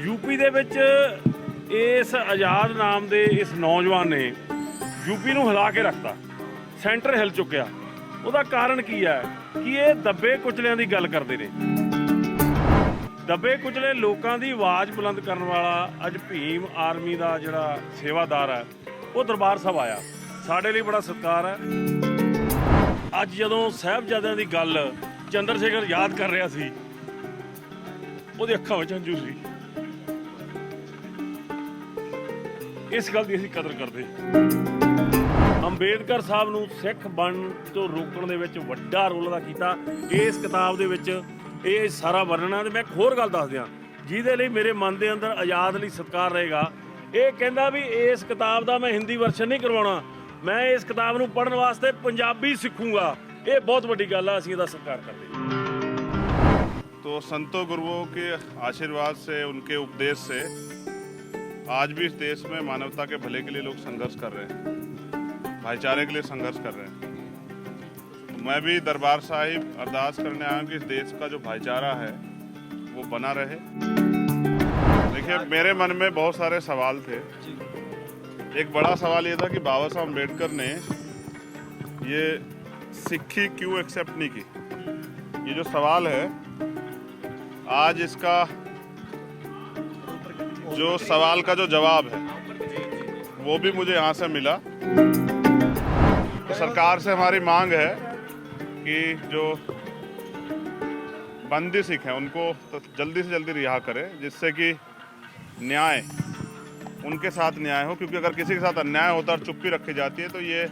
UP ਦੇ ਵਿੱਚ ਇਸ ਆਜ਼ਾਦ ਨਾਮ ਦੇ ਇਸ ਨੌਜਵਾਨ ਨੇ यूपी ਨੂੰ ਹਿਲਾ ਕੇ ਰੱਖਤਾ। ਸੈਂਟਰ ਹਿਲ ਚੁੱਕਿਆ। ਉਹਦਾ ਕਾਰਨ ਕੀ ਹੈ ਕਿ ਇਹ ਦੱਬੇ ਕੁਚਲਿਆਂ ਦੀ ਗੱਲ ਕਰਦੇ ਨੇ। ਦੱਬੇ ਕੁਚਲੇ ਲੋਕਾਂ ਦੀ ਆਵਾਜ਼ ਬੁਲੰਦ ਕਰਨ ਵਾਲਾ ਅੱਜ ਭੀਮ ਆਰਮੀ ਦਾ ਜਿਹੜਾ ਸੇਵਾਦਾਰ ਹੈ ਉਹ ਦਰਬਾਰ ਸਾਹਿਬ ਆਇਆ। ਸਾਡੇ ਲਈ ਬੜਾ ਸਤਿਕਾਰ ਹੈ। ਅੱਜ ਜਦੋਂ ਸਾਹਿਬਜ਼ਾਦਿਆਂ ਦੀ ਗੱਲ ਚੰਦਰ ਸ਼ੇਖਰ ਯਾਦ ਕਰ ਰਿਹਾ ਸੀ, ਉਹਦੀ ਅੱਖਾਂ ਵਿੱਚ ਹੰਝੂ ਸੀ। ਇਸ ਗੱਲ ਦੀ ਅਸੀਂ ਕਦਰ ਕਰਦੇ। ਅੰਬੇਦਕਰ ਸਾਹਿਬ ਨੂੰ ਸਿੱਖ ਬਣਨ ਤੋਂ ਰੋਕਣ ਦੇ ਵਿੱਚ ਵੱਡਾ ਰੋਲ ਅਦਾ ਕੀਤਾ। ਇਸ ਕਿਤਾਬ ਦੇ ਵਿੱਚ ਇਹ ਸਾਰਾ ਵਰਣਨ ਹੈ। ਤੇ ਮੈਂ ਇੱਕ ਹੋਰ ਗੱਲ ਦੱਸ ਦਿਆਂ ਜਿਹਦੇ ਲਈ ਮੇਰੇ ਮਨ ਦੇ ਅੰਦਰ ਆਜ਼ਾਦ ਲਈ ਸਤਿਕਾਰ ਰਹੇਗਾ। ਇਹ ਕਹਿੰਦਾ ਵੀ ਇਸ ਕਿਤਾਬ ਦਾ ਮੈਂ ਹਿੰਦੀ ਵਰਸ਼ਨ ਨਹੀਂ ਕਰਵਾਉਣਾ, ਮੈਂ ਇਸ ਕਿਤਾਬ ਨੂੰ ਪੜ੍ਹਨ ਵਾਸਤੇ ਪੰਜਾਬੀ ਸਿੱਖੂੰਗਾ। ਇਹ ਬਹੁਤ ਵੱਡੀ ਗੱਲ ਆ, ਅਸੀਂ ਇਹਦਾ ਸਤਿਕਾਰ ਕਰਦੇ। तो संतों गुरुओं के आशीर्वाद से, उनके उपदेश से आज भी इस देश में मानवता के भले के लिए लोग संघर्ष कर रहे हैं, भाईचारे के लिए संघर्ष कर रहे हैं। तो मैं भी दरबार साहिब अरदास करने आया हूँ कि इस देश का जो भाईचारा है वो बना रहे। देखिए, मेरे मन में बहुत सारे सवाल थे। एक बड़ा सवाल ये था कि बाबा साहब अम्बेडकर ने ये सिक्खी क्यों एक्सेप्ट नहीं की। ये जो सवाल है, आज इसका जो सवाल का जो जवाब है वो भी मुझे यहाँ से मिला। तो सरकार से हमारी मांग है कि जो बंदी सिख हैं उनको तो जल्दी से जल्दी रिहा करें, जिससे कि न्याय उनके साथ न्याय हो। क्योंकि अगर किसी के साथ अन्याय होता और चुप्पी रखी जाती है तो ये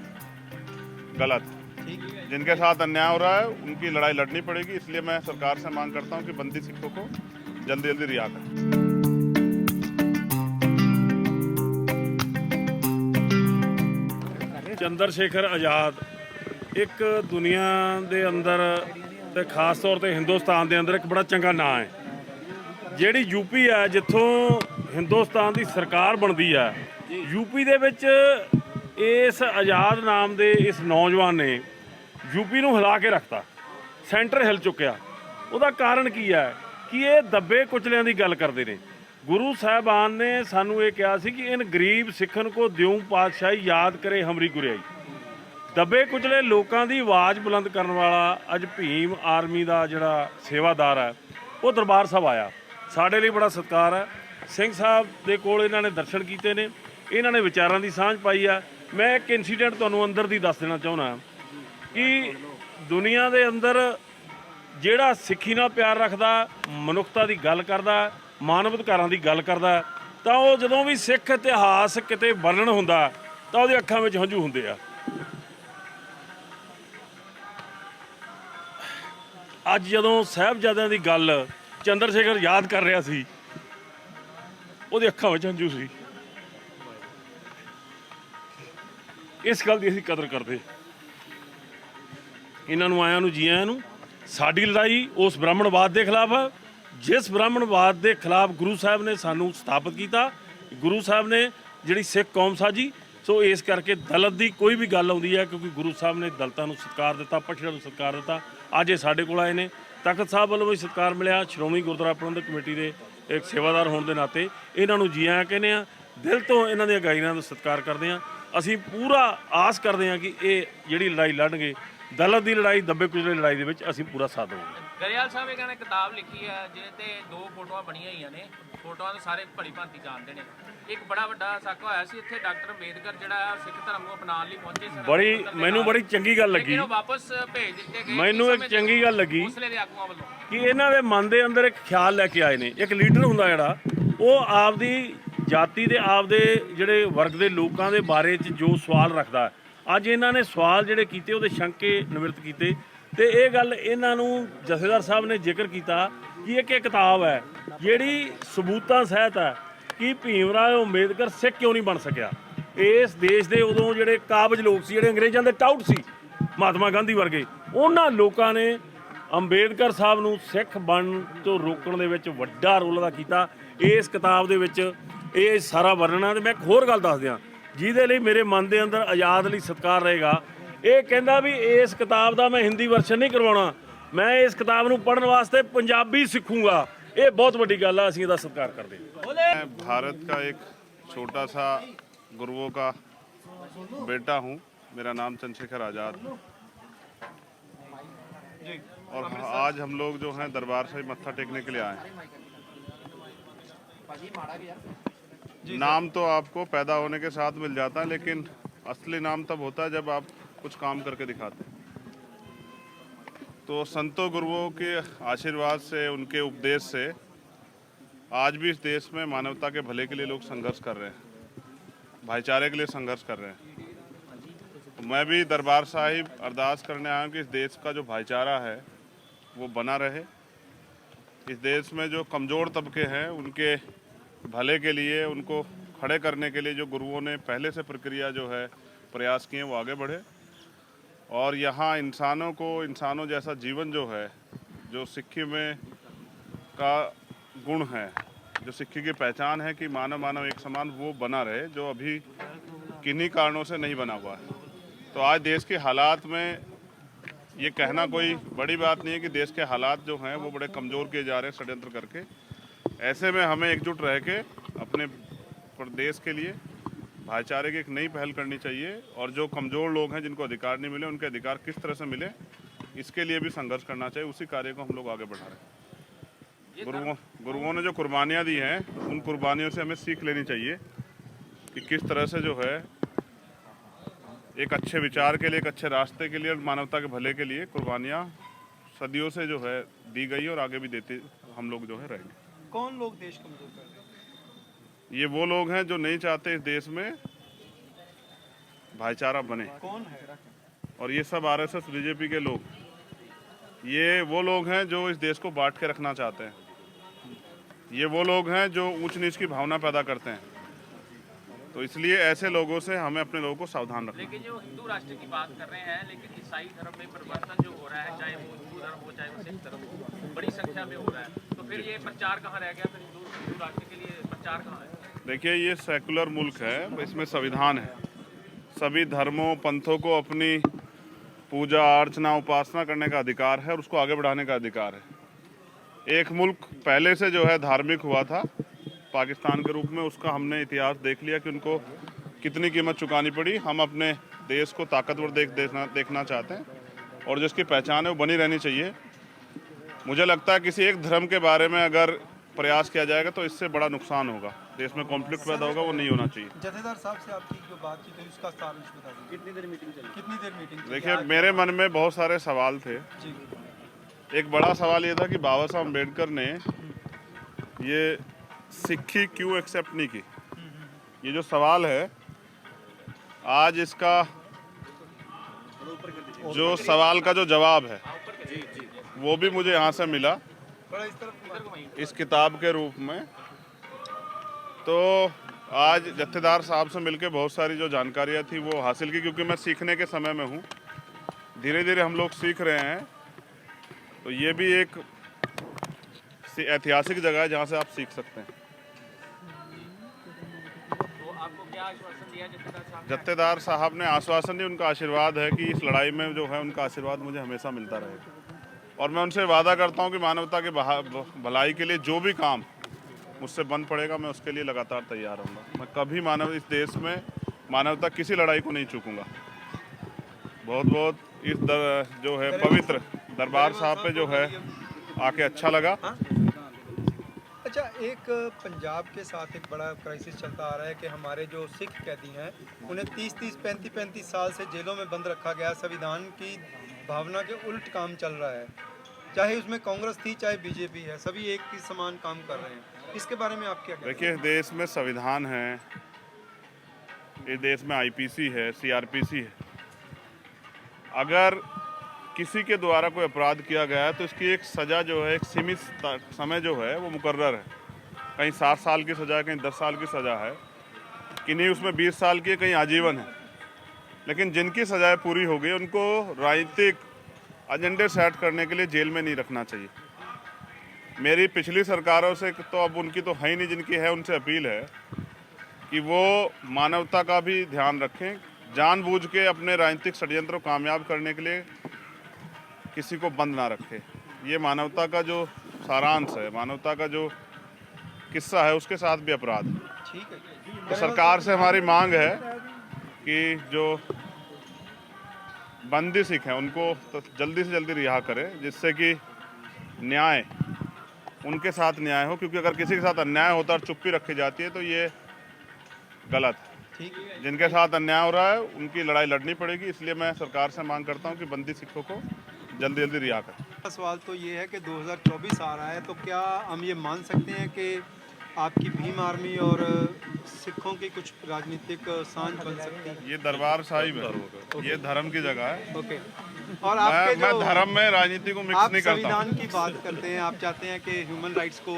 गलत। जिनके साथ अन्याय हो रहा है उनकी लड़ाई लड़नी पड़ेगी। इसलिए मैं सरकार से मांग करता हूं कि बंदी सिखों को जल्दी जल्दी रिहा करें। ਚੰਦਰ ਸ਼ੇਖਰ ਆਜ਼ਾਦ ਇੱਕ ਦੁਨੀਆ ਦੇ ਅੰਦਰ ਤੇ ਖਾਸ ਤੌਰ ਤੇ ਹਿੰਦੁਸਤਾਨ ਦੇ ਅੰਦਰ ਇੱਕ ਬੜਾ ਚੰਗਾ ਨਾਂ ਹੈ। ਜਿਹੜੀ ਯੂਪੀ ਹੈ, ਜਿੱਥੋਂ ਹਿੰਦੁਸਤਾਨ ਦੀ ਸਰਕਾਰ ਬਣਦੀ ਹੈ, ਯੂਪੀ ਦੇ ਵਿੱਚ ਇਸ ਆਜ਼ਾਦ ਨਾਮ ਦੇ ਇਸ ਨੌਜਵਾਨ ਨੇ यूपी ਨੂੰ ਹਿਲਾ ਕੇ ਰੱਖਤਾ। ਸੈਂਟਰ ਹਿਲ ਚੁੱਕਿਆ। ਉਹਦਾ ਕਾਰਨ ਕੀ ਹੈ ਕਿ ਇਹ ਦੱਬੇ ਕੁਚਲਿਆਂ ਦੀ ਗੱਲ ਕਰਦੇ ਨੇ। ਗੁਰੂ ਸਾਹਿਬਾਨ ਨੇ ਸਾਨੂੰ ਇਹ ਕਿਹਾ ਸੀ ਕਿ ਇਨ ਗਰੀਬ ਸਿੱਖਣ ਕੋ ਦਿਉ ਪਾਤਸ਼ਾਹੀ ਯਾਦ ਕਰੇ ਹਮਰੀ ਗੁਰਿਆਈ। ਦੱਬੇ ਕੁਚਲੇ ਲੋਕਾਂ ਦੀ ਆਵਾਜ਼ ਬੁਲੰਦ ਕਰਨ ਵਾਲਾ ਅੱਜ ਭੀਮ ਆਰਮੀ ਦਾ ਜਿਹੜਾ ਸੇਵਾਦਾਰ ਹੈ ਉਹ ਦਰਬਾਰ ਸਾਹਿਬ ਆਇਆ। ਸਾਡੇ ਲਈ ਬੜਾ ਸਤਿਕਾਰ ਹੈ। ਸਿੰਘ ਸਾਹਿਬ ਦੇ ਕੋਲ ਇਹਨਾਂ ਨੇ ਦਰਸ਼ਨ ਕੀਤੇ ਨੇ, ਇਹਨਾਂ ਨੇ ਵਿਚਾਰਾਂ ਦੀ ਸਾਂਝ ਪਾਈ ਆ। ਮੈਂ ਇੱਕ ਇਨਸੀਡੈਂਟ ਤੁਹਾਨੂੰ ਅੰਦਰ ਦੀ ਦੱਸ ਦੇਣਾ ਚਾਹੁੰਦਾ ਕਿ ਦੁਨੀਆ ਦੇ ਅੰਦਰ ਜਿਹੜਾ ਸਿੱਖੀ ਨਾਲ ਪਿਆਰ ਰੱਖਦਾ, ਮਨੁੱਖਤਾ ਦੀ ਗੱਲ ਕਰਦਾ, ਮਾਨਵ ਅਧਿਕਾਰਾਂ ਦੀ ਗੱਲ ਕਰਦਾ, ਤਾਂ ਉਹ ਜਦੋਂ ਵੀ ਸਿੱਖ ਇਤਿਹਾਸ ਕਿਤੇ ਵਰਣਨ ਹੁੰਦਾ ਤਾਂ ਉਹਦੀ ਅੱਖਾਂ ਵਿੱਚ ਹੰਝੂ ਹੁੰਦੇ ਆ। ਅੱਜ ਜਦੋਂ ਸਾਹਿਬਜ਼ਾਦਿਆਂ ਦੀ ਗੱਲ ਚੰਦਰ ਸ਼ੇਖਰ ਯਾਦ ਕਰ ਰਿਹਾ ਸੀ, ਉਹਦੀ ਅੱਖਾਂ ਵਿੱਚ ਹੰਝੂ ਸੀ। ਇਸ ਗੱਲ ਦੀ ਅਸੀਂ ਕਦਰ ਕਰਦੇ। ਇਹਨਾਂ ਨੂੰ ਆਇਆਂ ਨੂੰ ਜੀ ਆਇਆਂ ਨੂੰ। ਸਾਡੀ ਲੜਾਈ ਉਸ ਬ੍ਰਾਹਮਣਵਾਦ ਦੇ ਖਿਲਾਫ ਹੈ ਜਿਸ ਬ੍ਰਾਹਮਣਵਾਦ ਦੇ ਖਿਲਾਫ ਗੁਰੂ ਸਾਹਿਬ ਨੇ ਸਾਨੂੰ ਸਥਾਪਿਤ ਕੀਤਾ। ਗੁਰੂ ਸਾਹਿਬ ਨੇ ਜਿਹੜੀ ਸਿੱਖ ਕੌਮ ਸਾਜੀ। ਸੋ ਇਸ ਕਰਕੇ ਦਲਿਤ ਦੀ ਕੋਈ ਵੀ ਗੱਲ ਆਉਂਦੀ ਹੈ, ਕਿਉਂਕਿ ਗੁਰੂ ਸਾਹਿਬ ਨੇ ਦਲਿਤਾਂ ਨੂੰ ਸਤਿਕਾਰ ਦਿੱਤਾ, ਪੱਛੜਾਂ ਨੂੰ ਸਤਿਕਾਰ ਦਿੱਤਾ। ਅੱਜ ਇਹ ਸਾਡੇ ਕੋਲ ਆਏ ਨੇ। ਤਖਤ ਸਾਹਿਬ ਵੱਲੋਂ ਵੀ ਸਤਿਕਾਰ ਮਿਲਿਆ। ਸ਼੍ਰੋਮਣੀ ਗੁਰਦੁਆਰਾ ਪ੍ਰਬੰਧਕ ਕਮੇਟੀ ਦੇ ਇੱਕ ਸੇਵਾਦਾਰ ਹੋਣ ਦੇ ਨਾਤੇ ਇਹਨਾਂ ਨੂੰ ਜੀ ਆਇਆਂ ਕਹਿੰਦੇ ਆ। ਦਿਲ ਤੋਂ ਇਹਨਾਂ ਦੀਆਂ ਗਾਇਨਾਂ ਦਾ ਸਤਿਕਾਰ ਕਰਦੇ ਹਾਂ। ਅਸੀਂ ਪੂਰਾ ਆਸ ਕਰਦੇ ਹਾਂ ਕਿ ਇਹ ਜਿਹੜੀ ਲੜਾਈ ਲੜਨਗੇ, ਦਲਿਤ ਦੀ ਲੜਾਈ, ਦੱਬੇ ਕੁਚਲੇ ਲੜਾਈ ਦੇ ਵਿੱਚ ਅਸੀਂ ਪੂਰਾ ਸਾਥ ਦੇਵਾਂਗੇ। ਗਰੇਵਾਲ ਸਾਹਿਬ ਇਹਨਾਂ ਨੇ ਕਿਤਾਬ ਲਿਖੀ ਹੈ ਜਿਹਦੇ ਤੇ 2 ਫੋਟੋਆਂ ਬਣੀਆਂ ਹੋਈਆਂ ਨੇ। ਫੋਟੋਆਂ ਨੂੰ ਸਾਰੇ ਭਲੀ ਭਾਂਤੀ ਜਾਣਦੇ ਨੇ। ਇੱਕ ਬੜਾ ਵੱਡਾ ਸਾਕਾ ਹੋਇਆ ਸੀ ਇੱਥੇ, ਡਾਕਟਰ ਅੰਬੇਦਕਰ ਜਿਹੜਾ ਸਿੱਖ ਧਰਮ ਨੂੰ ਅਪਣਾਉਣ ਲਈ ਪਹੁੰਚੇ ਸੀ। ਮੈਨੂੰ ਬੜੀ ਚੰਗੀ ਗੱਲ ਲੱਗੀ। ਵਾਪਸ ਭੇਜ ਦਿੱਤੇ ਗਏ। ਮੈਨੂੰ ਇੱਕ ਚੰਗੀ ਗੱਲ ਲੱਗੀ ਹੌਸਲੇ ਦੇ ਆਗੂਆਂ ਵੱਲੋਂ ਕਿ ਇਹਨਾਂ ਦੇ ਮਨ ਦੇ ਅੰਦਰ ਇੱਕ ਖਿਆਲ ਲੈ ਕੇ ਆਏ ਨੇ। ਇੱਕ ਲੀਡਰ ਹੁੰਦਾ ਜਿਹੜਾ ਉਹ ਆਪਦੀ ਜਾਤੀ ਦੇ, ਆਪਦੇ ਜਿਹੜੇ ਵਰਗ ਦੇ ਲੋਕਾਂ ਦੇ ਬਾਰੇ 'ਚ ਜੋ ਸਵਾਲ ਰੱਖਦਾ, ਅੱਜ ਇਹਨਾਂ ਨੇ ਸਵਾਲ ਜਿਹੜੇ ਕੀਤੇ ਉਹਦੇ ਸ਼ੰਕੇ ਨਿਵਰਤ ਕੀਤੇ। ਤੇ ਇਹ ਗੱਲ ਇਹਨਾਂ ਨੂੰ ਜਥੇਦਾਰ ਸਾਹਿਬ ਨੇ ਜ਼ਿਕਰ ਕੀਤਾ ਕਿ ਇੱਕ ਕਿਤਾਬ ਹੈ ਜਿਹੜੀ ਸਬੂਤਾਂ ਸਹਿਤ ਹੈ ਕਿ ਭੀਮ ਰਾਓ ਅੰਬੇਦਕਰ ਸਿੱਖ ਕਿਉਂ ਨਹੀਂ ਬਣ ਸਕਿਆ। ਇਸ ਦੇਸ਼ ਦੇ ਉਦੋਂ ਜਿਹੜੇ ਕਾਬਜ ਲੋਕ ਸੀ, ਜਿਹੜੇ ਅੰਗਰੇਜ਼ਾਂ ਦੇ ਟਾਊਟ ਸੀ, ਮਹਾਤਮਾ ਗਾਂਧੀ ਵਰਗੇ, ਉਹਨਾਂ ਲੋਕਾਂ ਨੇ ਅੰਬੇਦਕਰ ਸਾਹਿਬ ਨੂੰ ਸਿੱਖ ਬਣਨ ਤੋਂ ਰੋਕਣ ਦੇ ਵਿੱਚ ਵੱਡਾ ਰੋਲ ਅਦਾ ਕੀਤਾ। ਇਸ ਕਿਤਾਬ ਦੇ ਵਿੱਚ ਇਹ ਸਾਰਾ ਵਰਣਨ ਹੈ। ਤੇ ਮੈਂ ਇੱਕ ਹੋਰ ਗੱਲ ਦੱਸ ਦਿਆਂ ਜਿਹਦੇ ਲਈ ਮੇਰੇ ਮਨ ਦੇ ਅੰਦਰ ਆਜ਼ਾਦ ਲਈ ਸਤਿਕਾਰ ਰਹੇਗਾ। ਇਹ ਕਹਿੰਦਾ ਵੀ ਇਸ ਕਿਤਾਬ ਦਾ ਮੈਂ ਹਿੰਦੀ ਵਰਸ਼ਨ ਨਹੀਂ ਕਰਵਾਉਣਾ, ਮੈਂ ਇਸ ਕਿਤਾਬ ਨੂੰ ਪੜ੍ਹਨ ਵਾਸਤੇ ਪੰਜਾਬੀ ਸਿੱਖੂੰਗਾ। ਇਹ ਬਹੁਤ ਵੱਡੀ ਗੱਲ ਆ, ਅਸੀਂ ਇਹਦਾ ਸਤਿਕਾਰ ਕਰਦੇ ਹਾਂ। मैं भारत का एक छोटा सा गुरुओं का बेटा हूँ। मेरा नाम चंद्रशेखर आज़ाद। और आज हम लोग जो हैं दरबार से मत्था टेकने के लिए आए हैं। नाम तो आपको पैदा होने के साथ मिल जाता है, लेकिन असली नाम तब होता है जब आप कुछ काम करके दिखाते हैं। तो संतों गुरुओं के आशीर्वाद से, उनके उपदेश से आज भी इस देश में मानवता के भले के लिए लोग संघर्ष कर रहे हैं, भाईचारे के लिए संघर्ष कर रहे हैं। तो मैं भी दरबार साहिब अरदास करने आया हूँ कि इस देश का जो भाईचारा है वो बना रहे। इस देश में जो कमज़ोर तबके हैं उनके भले के लिए, उनको खड़े करने के लिए जो गुरुओं ने पहले से प्रक्रिया जो है प्रयास किए वो आगे बढ़े। और यहाँ इंसानों को, इंसानों जैसा जीवन जो है, जो सिक्खी में का गुण है, जो सिक्खी की पहचान है कि मानव मानव एक समान, वो बना रहे, जो अभी किन्हीं कारणों से नहीं बना हुआ है। तो आज देश के हालात में ये कहना कोई बड़ी बात नहीं है कि देश के हालात जो हैं वो बड़े कमज़ोर किए जा रहे हैं षड्यंत्र करके। ऐसे में हमें एकजुट रह के अपने प्रदेश के लिए भाईचारे की एक नई पहल करनी चाहिए, और जो कमज़ोर लोग हैं जिनको अधिकार नहीं मिले, उनके अधिकार किस तरह से मिले, इसके लिए भी संघर्ष करना चाहिए। उसी कार्य को हम लोग आगे बढ़ा रहे हैं। गुरुओं ने जो कुर्बानियाँ दी हैं, उन कुर्बानियों से हमें सीख लेनी चाहिए कि किस तरह से जो है एक अच्छे विचार के लिए, एक अच्छे रास्ते के लिए और मानवता के भले के लिए कुर्बानियाँ सदियों से जो है दी गई और आगे भी देते हम लोग जो है रहेंगे। कौन लोग देश कमजोर कर रहे हैं? ये वो लोग हैं जो नहीं चाहते इस देश में भाईचारा बने, कौन है? और ये सब आरएसएस बीजेपी के लोग, ये वो लोग हैं जो इस देश को बांट के रखना चाहते हैं। ये वो लोग हैं जो ऊंच नीच की भावना पैदा करते हैं। तो इसलिए ऐसे लोगों से हमें अपने लोगों को सावधान रखना। लेकिन जो हिंदू राष्ट्र की बात कर रहे हैं, लेकिन ईसाई धर्म में परिवर्तन जो हो रहा है, चाहे वो हिंदू धर्म हो चाहे वो सिख धर्म हो, बड़ी संख्या में हो रहा है। तो फिर ये प्रचार कहाँ रह गया? फिर हिंदू राष्ट्र के लिए प्रचार कहाँ है? देखिए, ये सेकुलर मुल्क है, इसमें संविधान है। सभी धर्मों, पंथों को अपनी पूजा अर्चना, उपासना करने का अधिकार है और उसको आगे बढ़ाने का अधिकार है। एक मुल्क पहले से जो है धार्मिक हुआ था पाकिस्तान के रूप में, उसका हमने इतिहास देख लिया कि उनको कितनी कीमत चुकानी पड़ी। हम अपने देश को ताकतवर देखना चाहते हैं, और जिसकी पहचान है वो बनी रहनी चाहिए। मुझे लगता है किसी एक धर्म के बारे में अगर प्रयास किया जाएगा तो इससे बड़ा नुकसान होगा, देश में कॉन्फ्लिक्ट पैदा होगा, वो नहीं होना चाहिए। जथेदार साहब से आपकी जो बातचीत हुई उसका सारांश बता दीजिए। कितनी देर मीटिंग चली? देखिए, मेरे मन में बहुत सारे सवाल थे। जी। एक बड़ा सवाल ये था कि बाबा साहब अम्बेडकर ने ये सिक्खी क्यों एक्सेप्ट नहीं की। ये जो सवाल है, आज इसका जो सवाल का जो जवाब है वो भी मुझे यहाँ से मिला इस किताब के रूप में। तो आज जत्थेदार साहब से मिलके बहुत सारी जो जानकारियाँ थी वो हासिल की, क्योंकि मैं सीखने के समय में हूँ। धीरे धीरे हम लोग सीख रहे हैं। तो ये भी एक ऐतिहासिक जगह है जहाँ से आप सीख सकते हैं। तो आपको क्या आश्वासन दिया जत्थेदार साहब? जत्थेदार साहब ने आश्वासन दिया, उनका आशीर्वाद है कि इस लड़ाई में जो है उनका आशीर्वाद मुझे हमेशा मिलता रहेगा। और मैं उनसे वादा करता हूँ कि मानवता के भलाई के लिए जो भी काम मुझसे बन पड़ेगा, मैं उसके लिए लगातार तैयार रहूँगा। मैं कभी इस देश में मानवता किसी लड़ाई को नहीं चूकूँगा। बहुत बहुत इस जो है पवित्र दरबार साहब पे जो है आके अच्छा लगा। अच्छा, एक पंजाब के साथ एक बड़ा क्राइसिस चलता आ रहा है कि हमारे जो सिख कैदी हैं उन्हें 30-30, 35-35 साल से जेलों में बंद रखा गया। संविधान की भावना के उल्ट काम चल रहा है। चाहे उसमें कांग्रेस थी चाहे बीजेपी है, सभी एक ही समान काम कर रहे हैं। इसके बारे में आप क्या कहते हैं? देखिए, देश में संविधान है, इस देश में आईपीसी है, सीआरपीसी है। अगर किसी के द्वारा कोई अपराध किया गया है तो इसकी एक सज़ा जो है, एक सीमित समय जो है वो मुकर्रर है। कहीं 7 साल की सज़ा है, कहीं 10 साल की सज़ा है, किन्हीं उसमें 20 साल की, कहीं आजीवन है। लेकिन जिनकी सज़ाएं पूरी हो गई उनको राजनीतिक एजेंडे सेट करने के लिए जेल में नहीं रखना चाहिए। मेरी पिछली सरकारों से तो अब उनकी तो है ही नहीं, जिनकी है उनसे अपील है कि वो मानवता का भी ध्यान रखें। जानबूझ के अपने राजनीतिक षड्यंत्र को कामयाब करने के लिए किसी को बंद ना रखे। ये मानवता का जो सारांश है, मानवता का जो किस्सा है उसके साथ भी अपराध है। ठीक है। तो सरकार से हमारी मांग है कि जो बंदी सिख हैं उनको तो जल्दी से जल्दी रिहा करें, जिससे कि न्याय उनके साथ न्याय हो, क्योंकि अगर किसी के साथ अन्याय होता है और चुप्पी रखी जाती है तो ये गलत है। ठीक है। जिनके साथ अन्याय हो रहा है उनकी लड़ाई लड़नी पड़ेगी, इसलिए मैं सरकार से मांग करता हूं कि बंदी सिखों को जल्दी जल्दी रिहा करें। सवाल तो ये है कि 2024 आ रहा है, तो क्या हम ये मान सकते हैं कि आपकी भीम आर्मी और सिखों की कुछ राजनीतिक सांझ बन सकती है? ये दरबार साहिब है, ये धर्म की जगह है। ओके। और आपके मैं जो धर्म में राजनीति को मिक्स आप नहीं करता हूं। संविधान की बात करते हैं, आप चाहते हैं कि ह्यूमन राइट्स को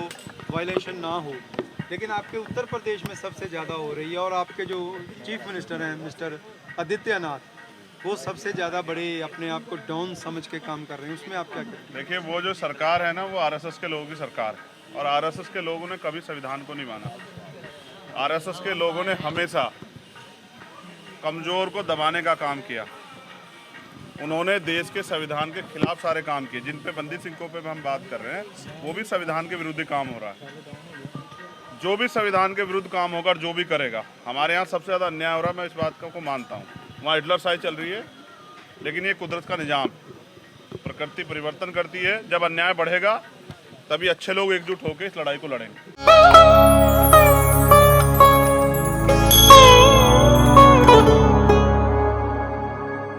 वायलेशन ना हो, लेकिन आपके उत्तर प्रदेश में सबसे ज़्यादा हो रही है और आपके जो चीफ मिनिस्टर हैं मिस्टर आदित्यनाथ, वो सबसे ज़्यादा बड़े अपने आप को डाउन समझ के काम कर रहे हैं, उसमें आप क्या कहते हैं? देखिए, वो जो सरकार है ना, वो आरएसएस के लोगों की सरकार है, और आरएसएस के लोगों ने कभी संविधान को नहीं माना। आरएसएस के लोगों ने हमेशा कमजोर को दबाने का काम किया। उन्होंने देश के संविधान के खिलाफ सारे काम किए। जिन पे बंदी सिखों पे हम बात कर रहे हैं वो भी संविधान के विरुद्ध काम हो रहा है। जो भी संविधान के विरुद्ध काम होगा और जो भी करेगा, हमारे यहाँ सबसे ज़्यादा अन्याय हो रहा है, मैं इस बात को मानता हूँ। वहाँ हिटलरशाही चल रही है, लेकिन ये कुदरत का निजाम, प्रकृति परिवर्तन करती है। जब अन्याय बढ़ेगा तभी अच्छे लोग एकजुट होकर इस लड़ाई को लड़ेंगे।